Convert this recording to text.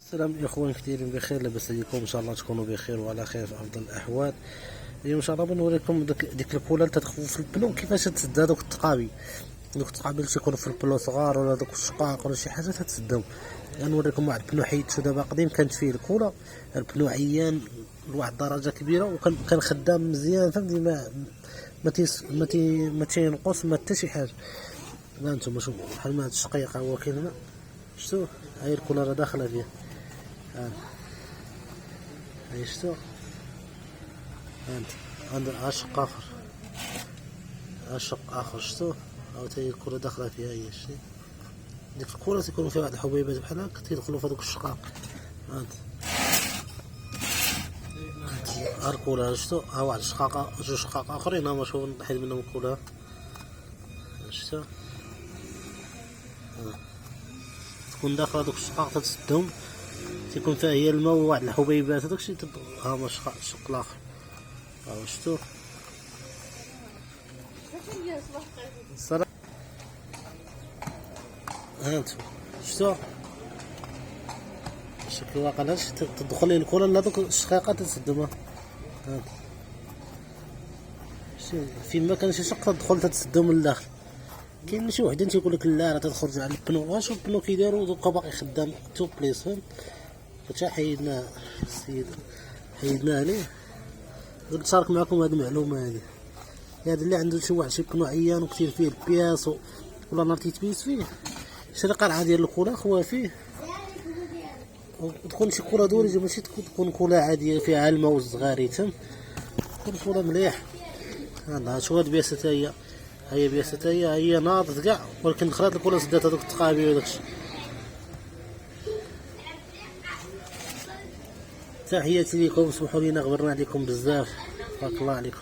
السلام الاخوان، كثيرين بخير، لاباس عليكم؟ ان شاء الله تكونوا بخير وعلى خير في افضل الاحوال. اليوم ان شاء الله بنوريكم ديك الكولا اللي تدخل في البلو كيفاش تسد هذوك التقابي. دوك التقابي اللي تيكونوا في البلو صغار ولا دوك الشقاق ولا شي حاجه تتسدهم. غنوريكم واحد البنو حيدتو دابا قديم كانت فيه الكولا. البنو عيان لواحد الدرجه كبيره وكان خدام مزيان، فهمتي؟ ما تينقص ما حتى شي حاجه. لا نتوما شوفوا بحال ما هاد الشقيقه هو كاين هنا، شفتوا؟ هاي الكولا راه داخله فيها، هاي شفتوا؟ عند عشق اخر، عشق اخر، شفتوا؟ هاو تاهي الكرة داخلة فيها، هي شتي؟ ديك الكرة تيكونو فيها واحد الحبيبات بحال هاك تيدخلو في هادوك الشقاق. هاد الكرة شفتوا؟ ها واحد الشقاقة، جوج شقاق اخرين هما، شوفو نحيد منهم الكرة، شفتوا؟ تكون داخلة هادوك الشقاق تتسدهم، تيكون فيها هي الماء وواحد الحبيبات، هداكشي ها هما الشق الاخر، هاو شفتوا؟ الصراحة هانتو شفتوا الشكل واقع، هادشي تدخل ليه الكرة لهادوك الشقيقات تتسدهم. هانت فين ما كان شي شق تدخل تتسدهم من الداخل. كاين شي وحدين تيقولك لا راه تخرج على البنو، شوف البنو كيدارو دوكا باقي خدام تو بليس، فهمت؟ حتى حيدناه السيد، حيدناه عليه. قلت نشارك معكم هاد المعلومة هادي. هذا اللي عنده شي بنو عيان وكثير فيه البياس ولا نهار تيتبيس فيه، شري قرعة ديال الكولا خواه فيه، وتكون شي كولا دورجة، ماشي تكون كولا عادية فيها الماء والزغاريت، فهمت؟ تكون كولا مليح. هذا شو هاد بياسة هي بياسة هي ناضت كاع، ولكن دخلت الكولا سدات هذوك التقابي وداكشي. تحياتي ليكم، سمحوا لينا غبرنا عليكم بزاف، بارك الله عليكم.